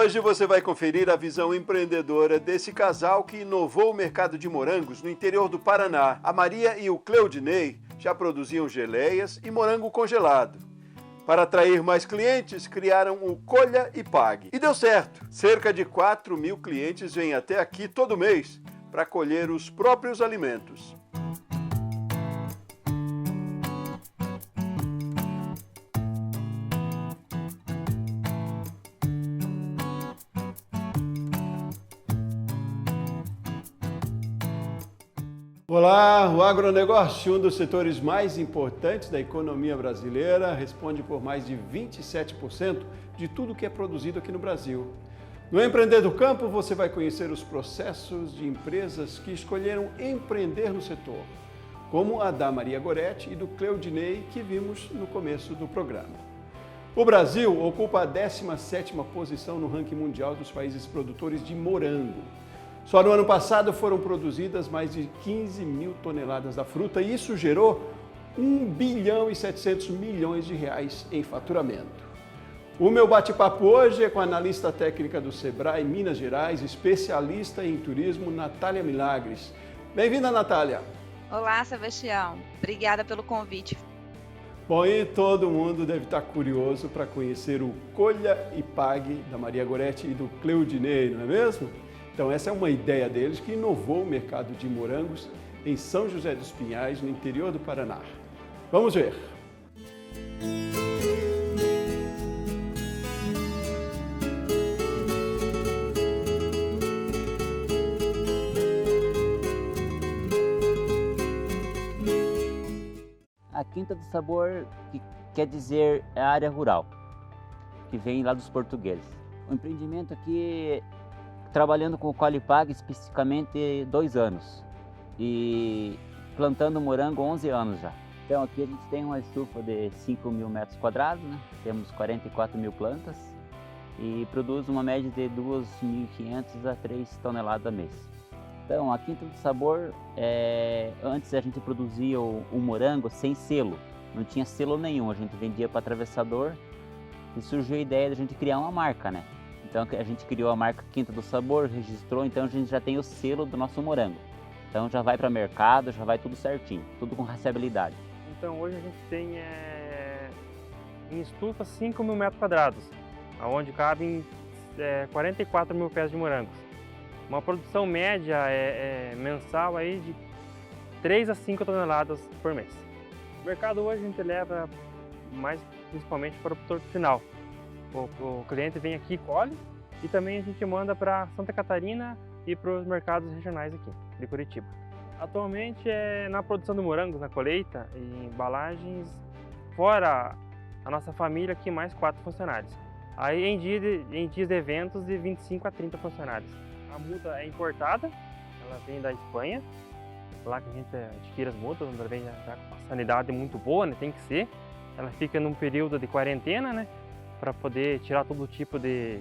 Hoje você vai conferir a visão empreendedora desse casal que inovou o mercado de morangos no interior do Paraná. A Maria e o Cleudinei já produziam geleias e morango congelado. Para atrair mais clientes, criaram o Colha e Pague. E deu certo! Cerca de 4.000 clientes vêm até aqui todo mês para colher os próprios alimentos. Olá, o agronegócio, um dos setores mais importantes da economia brasileira, responde por mais de 27% de tudo que é produzido aqui no Brasil. No Empreender do Campo, você vai conhecer os processos de empresas que escolheram empreender no setor, como a da Maria Goretti e do Cleudinei, que vimos no começo do programa. O Brasil ocupa a 17ª posição no ranking mundial dos países produtores de morango. Só no ano passado foram produzidas mais de 15.000 toneladas da fruta e isso gerou 1 bilhão e 700 milhões de reais em faturamento. O meu bate-papo hoje é com a analista técnica do Sebrae Minas Gerais, especialista em turismo, Natália Milagres. Bem-vinda, Natália. Olá, Sebastião. Obrigada pelo convite. Bom, e todo mundo deve estar curioso para conhecer o Colha e Pague da Maria Goretti e do Cleudinei, não é mesmo? Então essa é uma ideia deles que inovou o mercado de morangos em São José dos Pinhais, no interior do Paraná. Vamos ver! A Quinta do Sabor, que quer dizer a área rural, que vem lá dos portugueses. O empreendimento aqui, trabalhando com o Colha e Pague especificamente 2 anos e plantando morango 11 anos já. Então aqui a gente tem uma estufa de 5.000 metros quadrados, né? Temos 44.000 plantas e produz uma média de 2.500 a 3 toneladas a mês. Então a Quinta do Sabor, antes a gente produzia o morango sem selo, não tinha selo nenhum, a gente vendia para atravessador e surgiu a ideia de a gente criar uma marca, né? Então a gente criou a marca Quinta do Sabor, registrou, então a gente já tem o selo do nosso morango. Então já vai para mercado, já vai tudo certinho, tudo com rastreabilidade. Então hoje a gente tem em estufa 5.000 metros quadrados, onde cabem 44.000 pés de morangos. Uma produção média mensal aí de 3 a 5 toneladas por mês. O mercado hoje a gente leva mais principalmente para o produtor final. O cliente vem aqui e colhe e também a gente manda para Santa Catarina e para os mercados regionais aqui de Curitiba. Atualmente na produção de morangos, na colheita e embalagens, fora a nossa família aqui mais 4 funcionários. Aí em dias de eventos de 25 a 30 funcionários. A muda é importada, ela vem da Espanha, lá que a gente adquire as mudas, onde ela vem já com a sanidade muito boa, né? Tem que ser. Ela fica num período de quarentena, né? Para poder tirar todo tipo de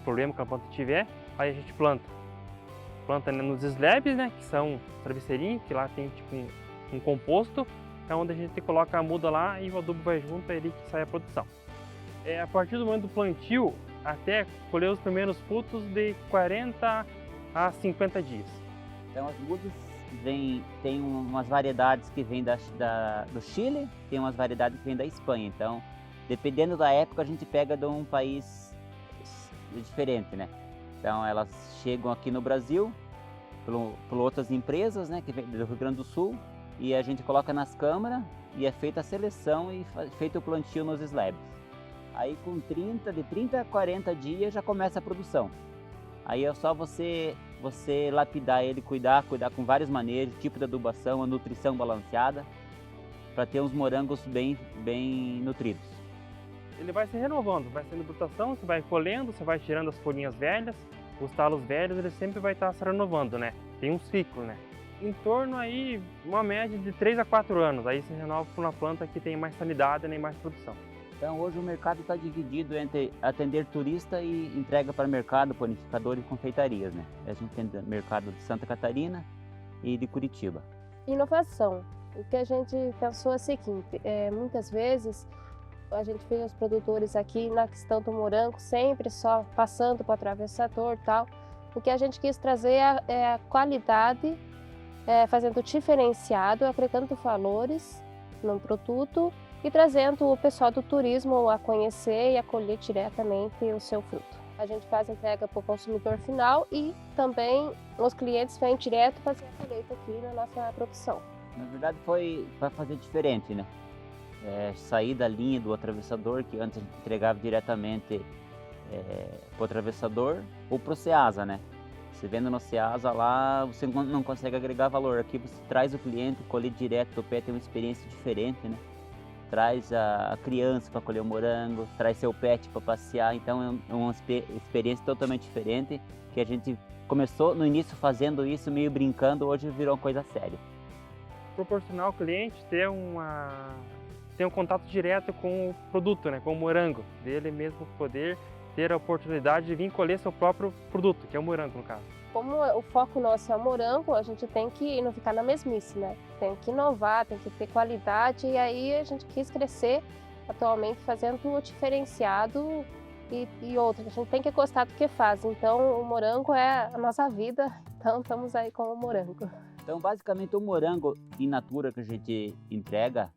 problema que a planta tiver. Aí a gente planta nos slabs, né, que são travesseirinhos, que lá tem tipo um composto, é onde a gente coloca a muda lá e o adubo vai junto, é ali que sai a produção. A partir do momento do plantio até colher os primeiros frutos de 40 a 50 dias. Então as mudas tem umas variedades que vêm do Chile, tem umas variedades que vêm da Espanha, então dependendo da época, a gente pega de um país diferente, né? Então, elas chegam aqui no Brasil por outras empresas, né, que vem do Rio Grande do Sul, e a gente coloca nas câmaras e é feita a seleção e feito o plantio nos slabs. Aí, de 30 a 40 dias, já começa a produção. Aí é só você lapidar ele, cuidar com vários manejos, tipo de adubação, a nutrição balanceada, para ter uns morangos bem nutridos. Ele vai se renovando, vai sendo brutação, você vai colhendo, você vai tirando as folhinhas velhas, os talos velhos, ele sempre vai estar se renovando, né? Tem um ciclo, né? Em torno aí, uma média de 3 a 4 anos, aí se renova para uma planta que tem mais sanidade e mais produção. Então hoje o mercado está dividido entre atender turista e entrega para mercado, panificador e confeitarias, né? A gente tem mercado de Santa Catarina e de Curitiba. Inovação. O que a gente pensou é o seguinte, muitas vezes A gente vê os produtores aqui na questão do morango sempre só passando para o atravessador e tal. O que a gente quis trazer é a qualidade, fazendo diferenciado, agregando valores no produto e trazendo o pessoal do turismo a conhecer e a colher diretamente o seu fruto. A gente faz entrega para o consumidor final e também os clientes vêm direto fazer a colheita aqui na nossa produção. Na verdade foi para fazer diferente, né? Sair da linha do atravessador, que antes a gente entregava diretamente para o atravessador ou para o Ceasa, né? Você vendo no Ceasa lá, você não consegue agregar valor. Aqui você traz o cliente, colhe direto do pé, tem uma experiência diferente, né? Traz a criança para colher o morango, traz seu pet para passear, então é uma experiência totalmente diferente, que a gente começou no início fazendo isso, meio brincando, hoje virou uma coisa séria. Proporcionar ao cliente ter um contato direto com o produto, né, com o morango, dele mesmo poder ter a oportunidade de vir colher seu próprio produto, que é o morango no caso. Como o foco nosso é o morango, a gente tem que não ficar na mesmice, né? Tem que inovar, tem que ter qualidade e aí a gente quis crescer atualmente fazendo o diferenciado e outro. A gente tem que gostar do que faz, então o morango é a nossa vida, então estamos aí com o morango. Então basicamente o morango in natura que a gente entrega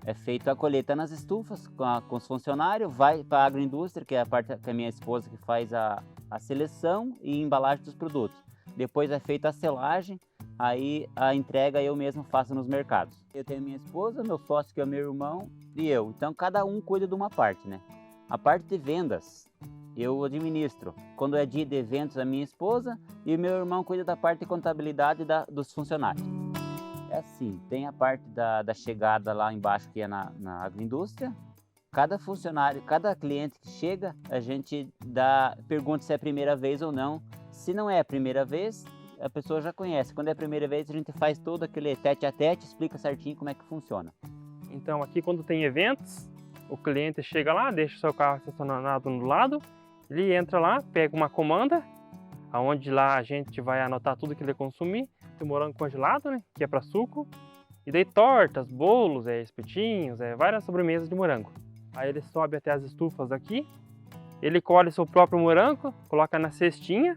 é feito a colheita nas estufas com os funcionários, vai para a agroindústria, que é a parte que é a minha esposa que faz a seleção e embalagem dos produtos. Depois é feita a selagem, aí a entrega eu mesmo faço nos mercados. Eu tenho minha esposa, meu sócio que é meu irmão e eu. Então cada um cuida de uma parte, né? A parte de vendas eu administro. Quando é dia de eventos a minha esposa e meu irmão cuida da parte de contabilidade dos funcionários. É assim, tem a parte da chegada lá embaixo que é na agroindústria. Cada funcionário, cada cliente que chega, a gente pergunta se é a primeira vez ou não. Se não é a primeira vez, a pessoa já conhece. Quando é a primeira vez, a gente faz todo aquele tete a tete, explica certinho como é que funciona. Então aqui quando tem eventos, o cliente chega lá, deixa o seu carro estacionado no lado, ele entra lá, pega uma comanda, aonde lá a gente vai anotar tudo que ele consumir, tem morango congelado, né, que é para suco, e daí tortas, bolos, espetinhos, várias sobremesas de morango. Aí ele sobe até as estufas aqui, ele colhe seu próprio morango, coloca na cestinha,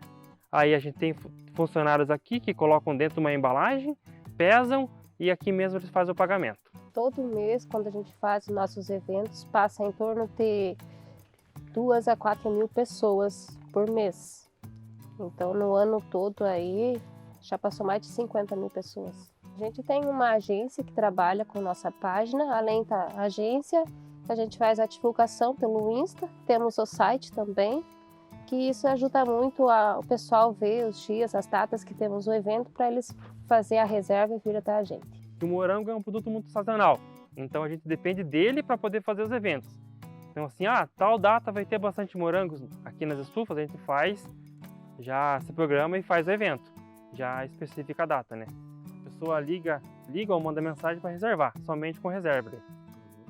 aí a gente tem funcionários aqui que colocam dentro de uma embalagem, pesam e aqui mesmo eles fazem o pagamento. Todo mês, quando a gente faz os nossos eventos, passa em torno de 2 a 4 mil pessoas por mês. Então no ano todo aí já passou mais de 50 mil pessoas. A gente tem uma agência que trabalha com nossa página, além da agência, a gente faz a divulgação pelo Insta, temos o site também, que isso ajuda muito o pessoal ver os dias, as datas que temos o evento, para eles fazer a reserva e vir até a gente. O morango é um produto muito sazonal, então a gente depende dele para poder fazer os eventos. Então assim, tal data vai ter bastante morangos aqui nas estufas, a gente já se programa e faz o evento, já especifica a data, né? A pessoa liga ou manda mensagem para reservar, somente com reserva,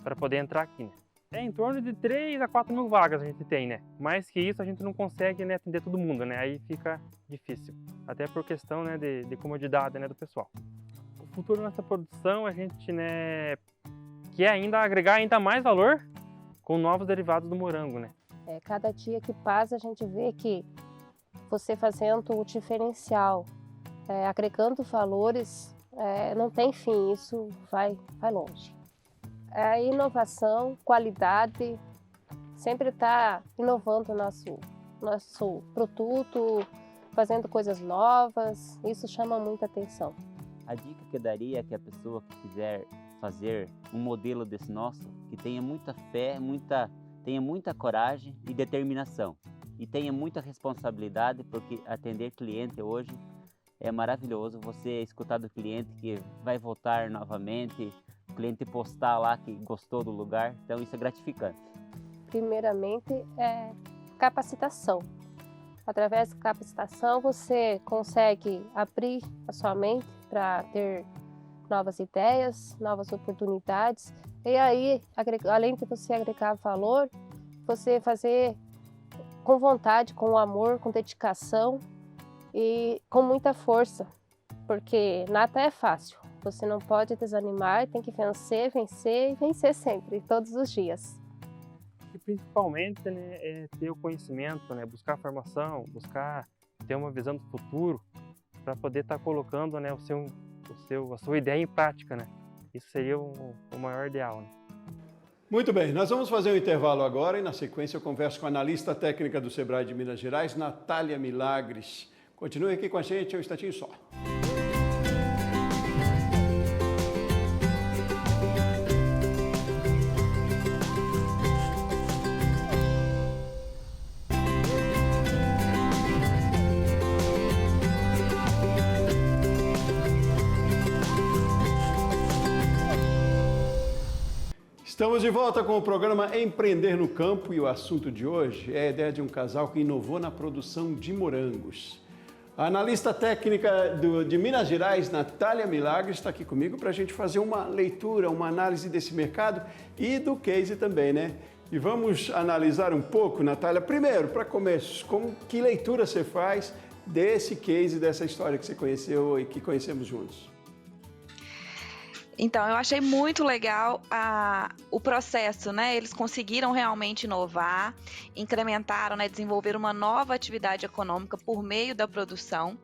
para poder entrar aqui, né? É em torno de 3 a 4 mil vagas a gente tem, né? Mais que isso a gente não consegue, né, atender todo mundo, né? Aí fica difícil, até por questão, né, de comodidade, né, do pessoal. O futuro nessa produção a gente, né, quer ainda agregar ainda mais valor com novos derivados do morango, né? Cada dia que passa a gente vê que você fazendo o diferencial, agregando valores, não tem fim, isso vai longe. A inovação, qualidade, sempre está inovando o nosso produto, fazendo coisas novas, isso chama muita atenção. A dica que eu daria é que a pessoa que quiser fazer um modelo desse nosso, que tenha muita fé, tenha muita coragem e determinação. E tenha muita responsabilidade, porque atender cliente hoje é maravilhoso. Você escutar do cliente que vai voltar novamente, o cliente postar lá que gostou do lugar, então isso é gratificante. Primeiramente é capacitação. Através da capacitação você consegue abrir a sua mente para ter novas ideias, novas oportunidades. E aí, além de você agregar valor, você fazer com vontade, com amor, com dedicação e com muita força, porque nada é fácil. Você não pode desanimar, tem que vencer e vencer sempre, todos os dias. que principalmente, né, é ter o conhecimento, né, buscar a formação, buscar ter uma visão do futuro para poder estar colocando, né, a sua ideia em prática, né? Isso seria o maior ideal, né? Muito bem, nós vamos fazer um intervalo agora e na sequência eu converso com a analista técnica do Sebrae de Minas Gerais, Natália Milagres. Continue aqui com a gente, um instantinho só. Estamos de volta com o programa Empreender no Campo e o assunto de hoje é a ideia de um casal que inovou na produção de morangos. A analista técnica de Minas Gerais, Natália Milagres, está aqui comigo para a gente fazer uma leitura, uma análise desse mercado e do case também, né? E vamos analisar um pouco, Natália, primeiro, para começo, que leitura você faz desse case, dessa história que você conheceu e que conhecemos juntos? Então, eu achei muito legal o processo, né? Eles conseguiram realmente inovar, incrementaram, né? Desenvolveram uma nova atividade econômica por meio da produção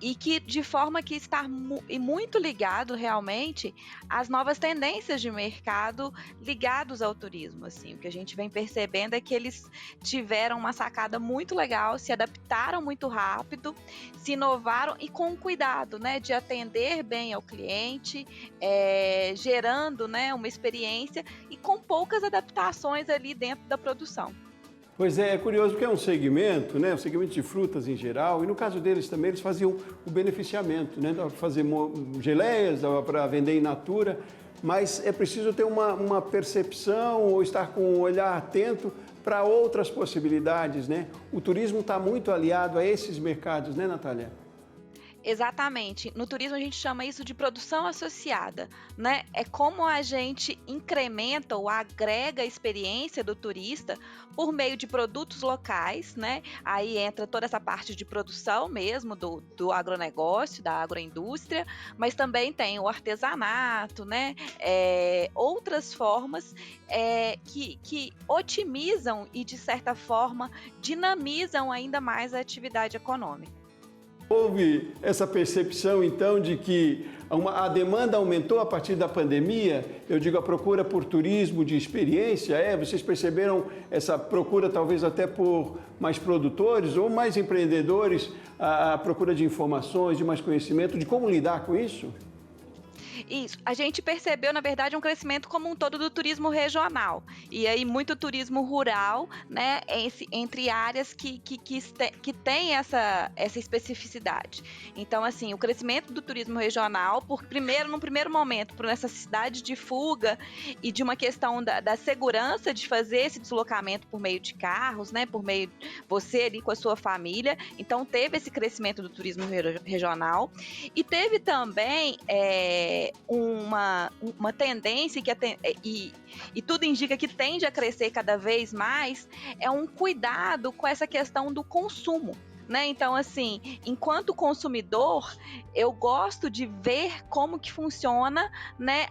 e que de forma que está muito ligado realmente às novas tendências de mercado ligados ao turismo, assim. O que a gente vem percebendo é que eles tiveram uma sacada muito legal, se adaptaram muito rápido, se inovaram e com cuidado, né, de atender bem ao cliente, gerando, né, uma experiência e com poucas adaptações ali dentro da produção. Pois é curioso porque é um segmento, né? Um segmento de frutas em geral, e no caso deles também eles faziam o beneficiamento, né? Dava para fazer geleias, dava para vender in natura, mas é preciso ter uma percepção ou estar com um olhar atento para outras possibilidades, né? O turismo está muito aliado a esses mercados, né, Natália? Exatamente. No turismo a gente chama isso de produção associada, né? É como a gente incrementa ou agrega a experiência do turista por meio de produtos locais, né? Aí entra toda essa parte de produção mesmo do agronegócio, da agroindústria, mas também tem o artesanato, né? Outras formas que otimizam e, de certa forma, dinamizam ainda mais a atividade econômica. Houve essa percepção, então, de que a demanda aumentou a partir da pandemia? Eu digo, a procura por turismo de experiência, vocês perceberam essa procura talvez até por mais produtores ou mais empreendedores, a procura de informações, de mais conhecimento, de como lidar com isso? Isso, a gente percebeu, na verdade, um crescimento como um todo do turismo regional, e aí muito turismo rural, né, entre áreas que tem essa especificidade. Então, assim, o crescimento do turismo regional, num primeiro momento, por necessidade de fuga e de uma questão da segurança de fazer esse deslocamento por meio de carros, né, por meio de você ali com a sua família, então teve esse crescimento do turismo regional, e teve também uma tendência e tudo indica que tende a crescer cada vez mais, é um cuidado com essa questão do consumo, né? Então, assim, enquanto consumidor, eu gosto de ver como que funciona, né,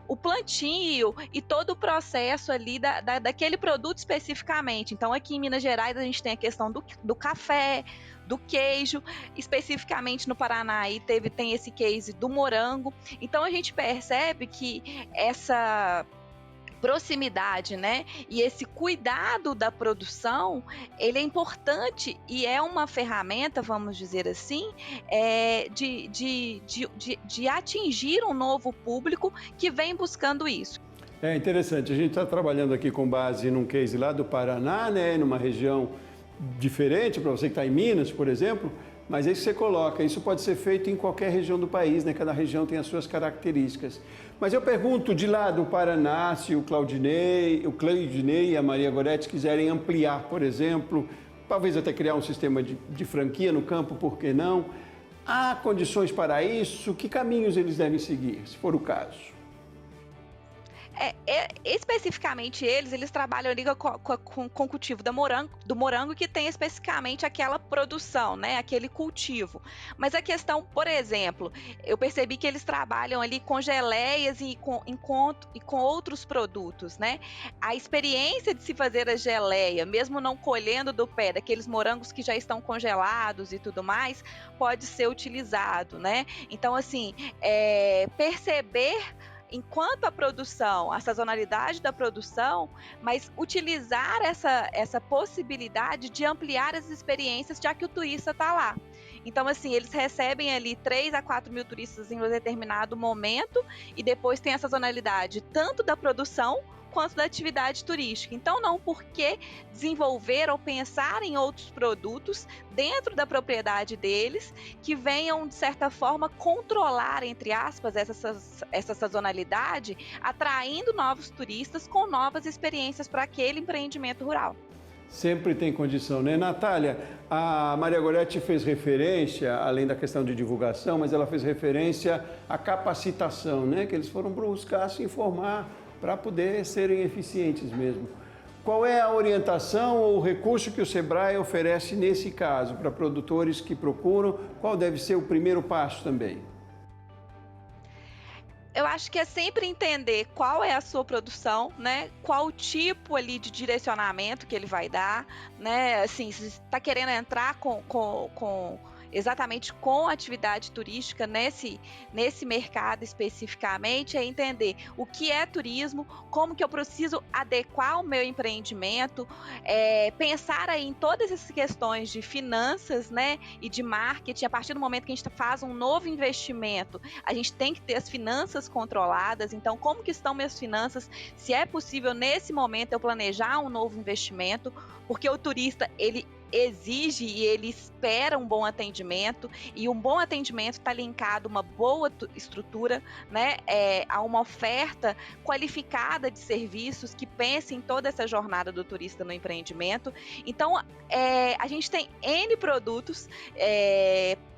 o plantio e todo o processo ali daquele produto especificamente. Então, aqui em Minas Gerais, a gente tem a questão do café, do queijo, especificamente no Paraná aí tem esse case do morango. Então, a gente percebe que essa proximidade, né, e esse cuidado da produção, ele é importante e é uma ferramenta, vamos dizer assim, de atingir um novo público que vem buscando isso. É interessante, a gente está trabalhando aqui com base num case lá do Paraná, né, numa região diferente, para você que está em Minas, por exemplo, mas é isso que você coloca, isso pode ser feito em qualquer região do país, né? Cada região tem as suas características. Mas eu pergunto, de lá do Paraná, se o Claudinei e a Maria Goretti quiserem ampliar, por exemplo, talvez até criar um sistema de franquia no campo, por que não? Há condições para isso? Que caminhos eles devem seguir, se for o caso? Especificamente eles trabalham ali com o cultivo do morango, que tem especificamente aquela produção, né, aquele cultivo. Mas a questão, por exemplo, eu percebi que eles trabalham ali com geleias e com outros produtos, né? A experiência de se fazer a geleia, mesmo não colhendo do pé daqueles morangos que já estão congelados e tudo mais, pode ser utilizado, né? Então, assim, perceber enquanto a produção, a sazonalidade da produção, mas utilizar essa possibilidade de ampliar as experiências, já que o turista está lá. Então, assim, eles recebem ali 3 a 4 mil turistas em um determinado momento e depois tem a sazonalidade tanto da produção quanto da atividade turística. Então, não por que desenvolver ou pensar em outros produtos dentro da propriedade deles que venham, de certa forma, controlar, entre aspas, essa sazonalidade, atraindo novos turistas com novas experiências para aquele empreendimento rural. Sempre tem condição, né? Natália, a Maria Goretti fez referência, além da questão de divulgação, mas ela fez referência à capacitação, né? Que eles foram buscar se informar para poder serem eficientes mesmo. Qual é a orientação ou o recurso que o Sebrae oferece nesse caso para produtores que procuram? Qual deve ser o primeiro passo também? Eu acho que é sempre entender qual é a sua produção, né? Qual o tipo ali de direcionamento que ele vai dar, né? Assim, se está querendo entrar exatamente com a atividade turística nesse mercado especificamente, é entender o que é turismo, como que eu preciso adequar o meu empreendimento, pensar aí em todas essas questões de finanças, né, e de marketing. A partir do momento que a gente faz um novo investimento, a gente tem que ter as finanças controladas. Então, como que estão minhas finanças? Se é possível, nesse momento, eu planejar um novo investimento, porque o turista, ele exige e ele espera um bom atendimento, e um bom atendimento está linkado a uma boa estrutura, né, a uma oferta qualificada de serviços que pense em toda essa jornada do turista no empreendimento. Então, a gente tem N produtos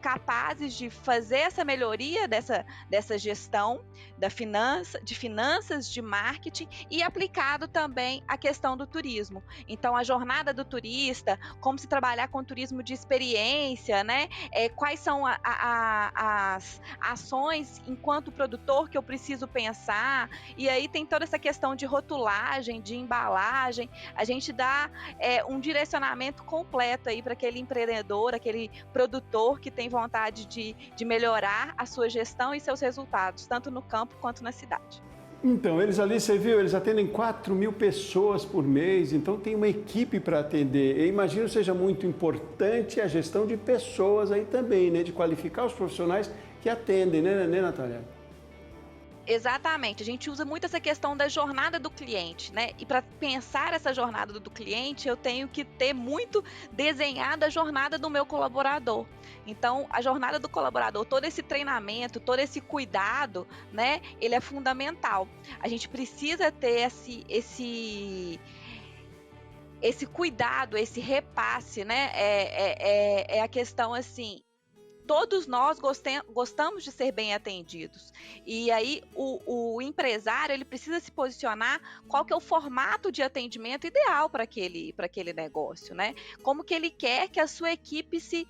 capazes de fazer essa melhoria dessa gestão de finanças, de marketing, e aplicado também a questão do turismo. Então, a jornada do turista, como se trabalhar com turismo de experiência, né? Quais são as ações enquanto produtor que eu preciso pensar, e aí tem toda essa questão de rotulagem, de embalagem. A gente dá um direcionamento completo aí para aquele empreendedor, aquele produtor que tem vontade de melhorar a sua gestão e seus resultados, tanto no campo quanto na cidade. Então, eles ali, você viu, eles atendem 4 mil pessoas por mês, então tem uma equipe para atender. Eu imagino seja muito importante a gestão de pessoas aí também, né? De qualificar os profissionais que atendem, né, Natália? Exatamente, a gente usa muito essa questão da jornada do cliente, né? E para pensar essa jornada do cliente, eu tenho que ter muito desenhada a jornada do meu colaborador. Então, a jornada do colaborador, todo esse treinamento, todo esse cuidado, né? Ele é fundamental. A gente precisa ter esse cuidado, esse repasse, né? É a questão assim. Todos nós gostamos de ser bem atendidos. E aí o empresário, ele precisa se posicionar qual que é o formato de atendimento ideal para aquele negócio, né? Como que ele quer que a sua equipe se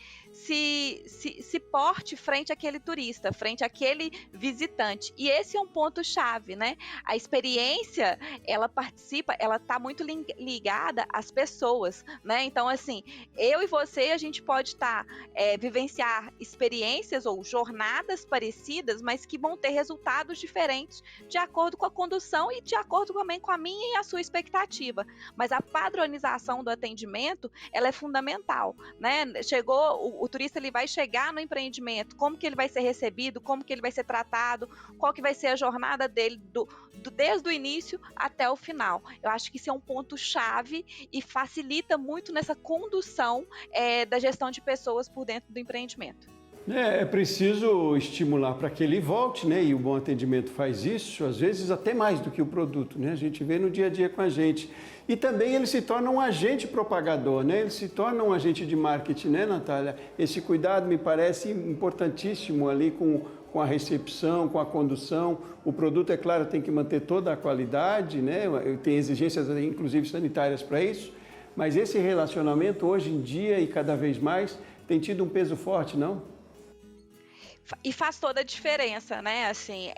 porte frente àquele turista, frente àquele visitante. E esse é um ponto-chave, né? A experiência, ela está muito ligada às pessoas, né? Então, assim, eu e você, a gente pode vivenciar experiências ou jornadas parecidas, mas que vão ter resultados diferentes de acordo com a condução e de acordo também com a minha e a sua expectativa. Mas a padronização do atendimento, ela é fundamental, né? O turista, ele vai chegar no empreendimento, como que ele vai ser recebido, como que ele vai ser tratado, qual que vai ser a jornada dele desde o início até o final. Eu acho que isso é um ponto-chave e facilita muito nessa condução da gestão de pessoas por dentro do empreendimento. É preciso estimular para que ele volte, né? E o bom atendimento faz isso, às vezes até mais do que o produto, né? A gente vê no dia a dia com a gente. E também ele se torna um agente propagador, né? Ele se torna um agente de marketing, né, Natália? Esse cuidado me parece importantíssimo ali com com a recepção, com a condução. O produto, é claro, tem que manter toda a qualidade, né? Tem exigências, inclusive, sanitárias para isso. Mas esse relacionamento, hoje em dia e cada vez mais, tem tido um peso forte, não? E faz toda a diferença, né? Assim,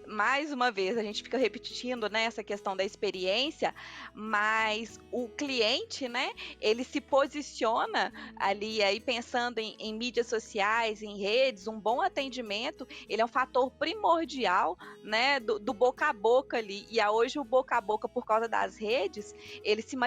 mais uma vez, a gente fica repetindo, né, essa questão da experiência, mas o cliente, né, ele se posiciona ali, aí pensando em mídias sociais, em redes, um bom atendimento, ele é um fator primordial, né, do boca a boca ali. E hoje o boca a boca, por causa das redes, ele se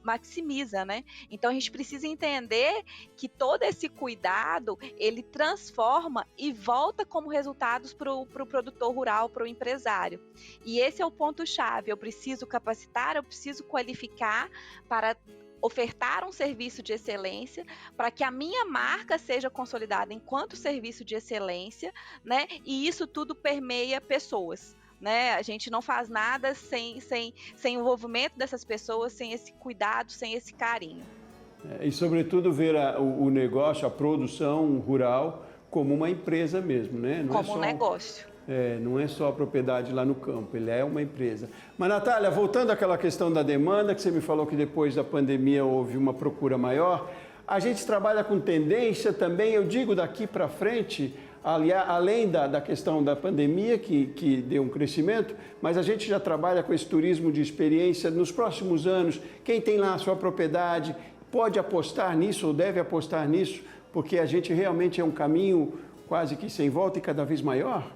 maximiza, né? Então a gente precisa entender que todo esse cuidado, ele transforma e volta como resultados para o produtor rural, para o empresário. E esse é o ponto-chave. Eu preciso capacitar, eu preciso qualificar para ofertar um serviço de excelência, para que a minha marca seja consolidada enquanto serviço de excelência, né? E isso tudo permeia pessoas. Né? A gente não faz nada sem o envolvimento dessas pessoas, sem esse cuidado, sem esse carinho. E, sobretudo, ver o negócio, a produção rural, como uma empresa mesmo, né? Não como um negócio. Não é só a propriedade lá no campo, ele é uma empresa. Mas, Natália, voltando àquela questão da demanda, que você me falou que depois da pandemia houve uma procura maior, a gente trabalha com tendência também, eu digo daqui para frente, além da questão da pandemia, que deu um crescimento, mas a gente já trabalha com esse turismo de experiência nos próximos anos. Quem tem lá a sua propriedade pode apostar nisso ou deve apostar nisso, porque a gente realmente é um caminho quase que sem volta e cada vez maior?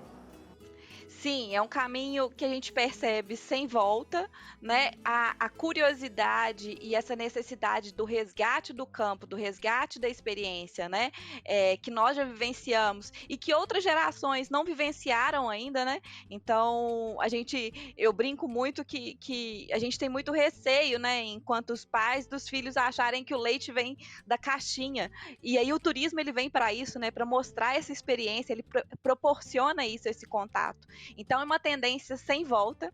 Sim, é um caminho que a gente percebe sem volta, né? A curiosidade e essa necessidade do resgate do campo, do resgate da experiência, né? Que nós já vivenciamos e que outras gerações não vivenciaram ainda, né? Então, eu brinco muito que a gente tem muito receio, né? Enquanto os pais dos filhos acharem que o leite vem da caixinha. E aí o turismo, ele vem para isso, né? Para mostrar essa experiência, ele proporciona isso, esse contato. Então é uma tendência sem volta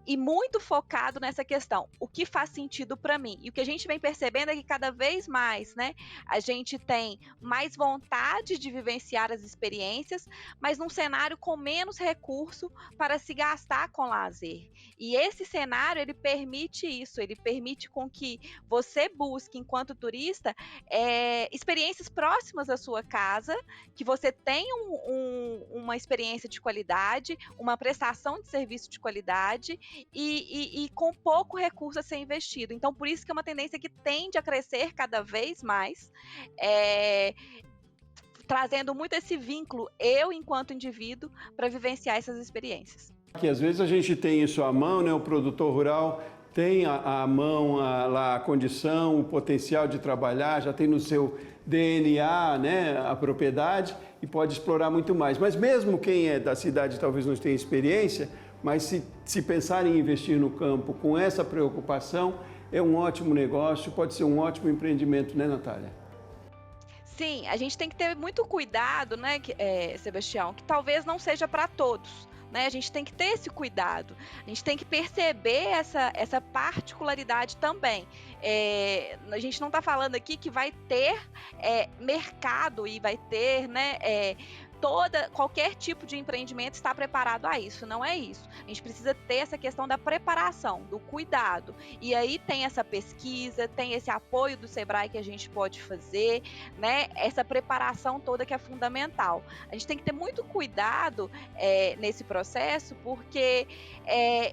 e muito focado nessa questão, o que faz sentido para mim. E o que a gente vem percebendo é que cada vez mais, né, a gente tem mais vontade de vivenciar as experiências, mas num cenário com menos recurso para se gastar com lazer. E esse cenário, ele permite isso, ele permite com que você busque, enquanto turista, experiências próximas à sua casa, que você tenha uma experiência de qualidade, uma prestação de serviço de qualidade e com pouco recurso a ser investido. Então, por isso que é uma tendência que tende a crescer cada vez mais, trazendo muito esse vínculo, eu enquanto indivíduo, para vivenciar essas experiências. Que às vezes a gente tem isso à mão, né? O produtor rural tem à mão a condição, o potencial de trabalhar, já tem no seu DNA, né, a propriedade e pode explorar muito mais. Mas mesmo quem é da cidade talvez não tenha experiência, mas se pensar em investir no campo com essa preocupação, é um ótimo negócio, pode ser um ótimo empreendimento, né, Natália? Sim, a gente tem que ter muito cuidado, né, Sebastião, que talvez não seja para todos. Né? A gente tem que ter esse cuidado, a gente tem que perceber essa particularidade também. A gente não está falando aqui que vai ter mercado e vai ter, né, qualquer tipo de empreendimento está preparado a isso, não é isso. A gente precisa ter essa questão da preparação, do cuidado. E aí tem essa pesquisa, tem esse apoio do Sebrae que a gente pode fazer, né? Essa preparação toda que é fundamental. A gente tem que ter muito cuidado nesse processo, porque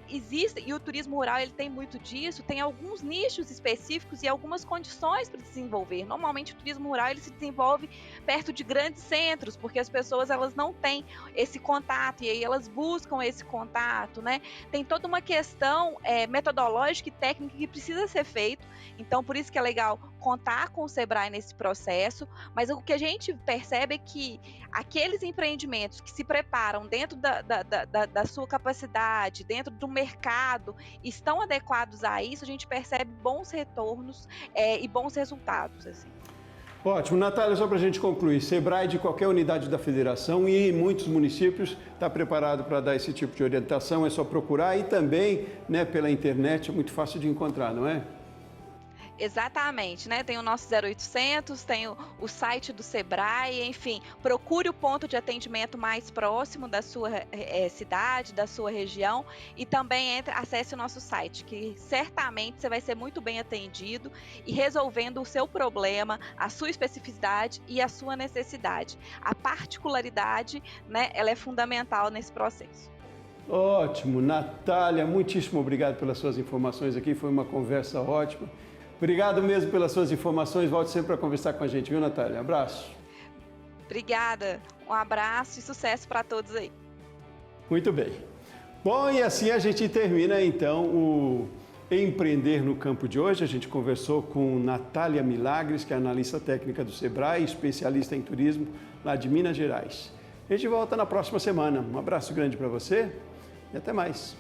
existe, e o turismo rural ele tem muito disso, tem alguns nichos específicos e algumas condições para desenvolver. Normalmente o turismo rural ele se desenvolve perto de grandes centros, porque as pessoas elas não têm esse contato e aí elas buscam esse contato, né? Tem toda uma questão metodológica e técnica que precisa ser feito, então por isso que é legal contar com o Sebrae nesse processo, mas o que a gente percebe é que aqueles empreendimentos que se preparam dentro da sua capacidade, dentro do mercado, estão adequados a isso, a gente percebe bons retornos e bons resultados, assim. Ótimo. Natália, só para a gente concluir, Sebrae de qualquer unidade da federação e em muitos municípios está preparado para dar esse tipo de orientação, é só procurar e também, né, pela internet é muito fácil de encontrar, não é? Exatamente, né? Tem o nosso 0800, tem o site do Sebrae, enfim, procure o ponto de atendimento mais próximo da sua cidade, da sua região, e também acesse o nosso site, que certamente você vai ser muito bem atendido e resolvendo o seu problema, a sua especificidade e a sua necessidade. A particularidade, né, ela é fundamental nesse processo. Ótimo, Natália, muitíssimo obrigado pelas suas informações aqui, foi uma conversa ótima. Obrigado mesmo pelas suas informações, volte sempre para conversar com a gente, viu, Natália? Abraço. Obrigada, um abraço e sucesso para todos aí. Muito bem. Bom, e assim a gente termina então o Empreender no Campo de hoje. A gente conversou com Natália Milagres, que é analista técnica do Sebrae, especialista em turismo lá de Minas Gerais. A gente volta na próxima semana. Um abraço grande para você e até mais.